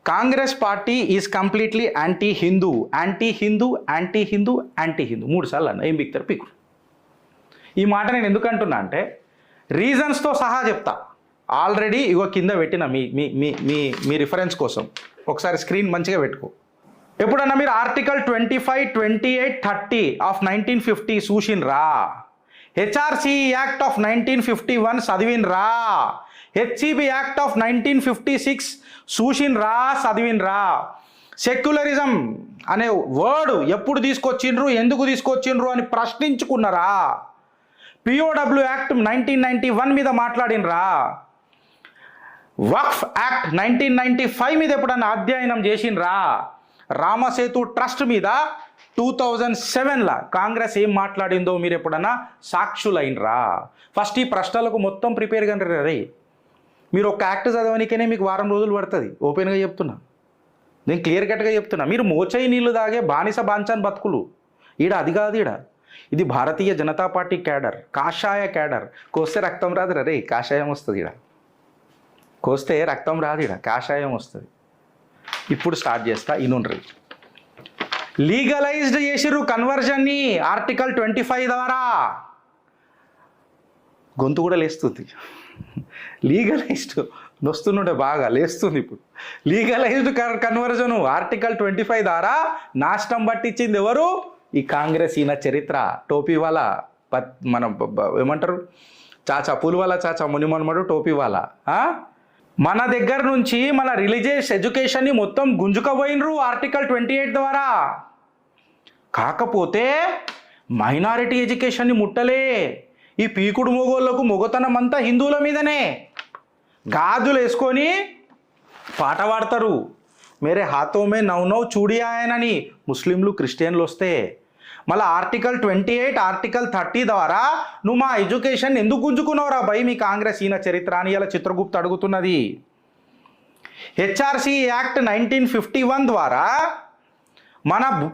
Congress party is completely anti Hindu anti Hindu anti Hindu anti Hindu 3 సార్లు అన్న. ఏం బిక్తారు పీకుడు. ఈ మాట నేను ఎందుకు అంటున్నా అంటే రీజన్స్తో సహా చెప్తా. ఆల్రెడీ ఇగో కింద పెట్టిన మీ మీ మీ మీ మీ రిఫరెన్స్ కోసం ఒకసారి స్క్రీన్ మంచిగా పెట్టుకో. ఎప్పుడన్నా మీరు ఆర్టికల్ 25, 28, 30 ఆఫ్ 1950 చూసిన్రా? హెచ్ఆర్సి యాక్ట్ ఆఫ్ 1951 చదివిన్రా? హెచ్సిబి యాక్ట్ ఆఫ్ 1956 చూసిన్రా, చదివిన్రా? సెక్యులరిజం అనే వర్డ్ ఎప్పుడు తీసుకొచ్చిండ్రు, ఎందుకు తీసుకొచ్చిండ్రు అని ప్రశ్నించుకున్నారా? పిఓడబ్ల్యూ యాక్ట్ 1991 మీద మాట్లాడినరా? వక్ఫ్ యాక్ట్ 1995 మీద ఎప్పుడన్నా అధ్యయనం చేసినరా? రామసేతు ట్రస్ట్ మీద 2007లా కాంగ్రెస్ ఏం మాట్లాడిందో మీరు ఎప్పుడన్నా సాక్షులైనరా? ఫస్ట్ ఈ ప్రశ్నలకు మొత్తం ప్రిపేర్ కంటారు రే. మీరు ఒక యాక్ట్ చదవడానికనే మీకు వారం రోజులు పడుతుంది. ఓపెన్గా చెప్తున్నా, నేను క్లియర్ కట్గా చెప్తున్నా. మీరు మోచై నీళ్లు తాగే బానిస బాంఛన్ బతుకులు. ఈడ అది కాదు, ఈడ ఇది భారతీయ జనతా పార్టీ క్యాడర్, కాషాయ క్యాడర్. కోస్తే రక్తం రాదు రే, కాషాయం వస్తుంది. ఈడ కోస్తే రక్తం రాదు, ఈడ కాషాయం వస్తుంది. ఇప్పుడు స్టార్ట్ చేస్తా, ఇనుండ్రి. లీగలైజ్డ్ చేసిర్రు కన్వర్జన్ని ఆర్టికల్ 25 ద్వారా. గొంతు కూడా లేస్తుంది. లీగలైజ్డ్ నొస్తుండే బాగా లేస్తుంది ఇప్పుడు. లీగలైజ్డ్ కన్వర్జన్ ఆర్టికల్ 25 ద్వారా నాశనం పట్టించింది ఎవరు? ఈ కాంగ్రెస్. ఈయన చరిత్ర టోపీ వాళ్ళ మన ఏమంటారు, చాచా పూలు చాచా మునిమన్మడు టోపీ వాళ్ళ. మన దగ్గర నుంచి మన రిలీజియస్ ఎడ్యుకేషన్ని మొత్తం గుంజుకపోయినరు ఆర్టికల్ 28 ద్వారా. కాకపోతే మైనారిటీ ఎడ్యుకేషన్ని ముట్టలే. ఈ పీకుడు మొగోళ్ళకు మొగతనం అంతా హిందువుల మీదనే. గాజులు వేసుకొని పాట పాడతారు, మేరే హాతో మే నౌ చూడియాయనని ముస్లింలు క్రిస్టియన్లు వస్తే. మళ్ళీ ఆర్టికల్ 28, ఆర్టికల్ 30 ద్వారా నువ్వు మా ఎడ్యుకేషన్ ఎందుకు గుంజుకున్నావురా భయ్ మీ కాంగ్రెస్? ఈయన చరిత్ర అని ఇలా చిత్రగుప్త అడుగుతున్నది. హెచ్ఆర్సి యాక్ట్ 1951 ద్వారా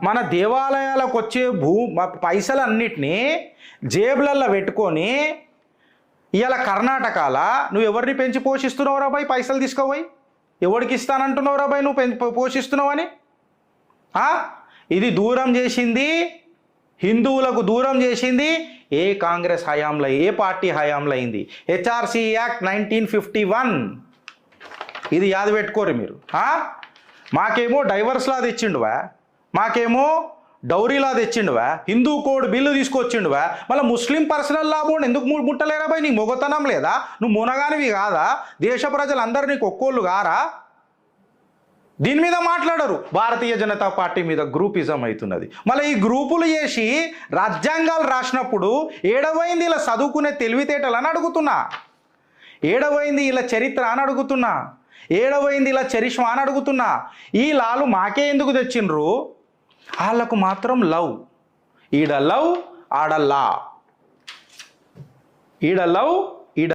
మన దేవాలయాలకు వచ్చే పైసలన్నిటినీ జేబులల్లో పెట్టుకొని ఇవాళ కర్ణాటకల నువ్వు ఎవరిని పెంచి పోషిస్తున్నావురా భయ్? పైసలు తీసుకోపోయి ఎవరికి ఇస్తానంటున్నావురా భయ్ నువ్వు పోషిస్తున్నావని? ఇది దూరం చేసింది, హిందువులకు దూరం చేసింది ఏ కాంగ్రెస్ హయాంలో, ఏ పార్టీ హయాంలో అయింది? HRC act 1951. ఇది యాద పెట్టుకోరు మీరు. మాకేమో డైవర్స్లా తెచ్చిండువా, మాకేమో డౌరీలా తెచ్చిండువా, హిందూ కోడ్ బిల్లు తీసుకొచ్చిండువా, మళ్ళీ ముస్లిం పర్సనల్ లాభం ఎందుకు ముట్టలేరా భయ్? నీకు మొగతనం లేదా? నువ్వు మునగానివి కాదా? దేశ ప్రజలందరూ నీకు ఒక్కోళ్ళు కారా? దీని మీద మాట్లాడరు. భారతీయ జనతా పార్టీ మీద గ్రూపిజం అవుతున్నది. మళ్ళీ ఈ గ్రూపులు చేసి రాజ్యాంగాలు రాసినప్పుడు ఏడవైంది ఇలా చదువుకునే తెలివితేటలు అని అడుగుతున్నా, ఏడవైంది ఇలా చరిత్ర అని అడుగుతున్నా, ఏడవైంది ఇలా చరిష్మా అని అడుగుతున్నా. ఈ లాలు మాకే ఎందుకు తెచ్చిండ్రు? వాళ్ళకు మాత్రం లవ్. ఈడ లవ్, ఆడ లా. ఈడ లవ్,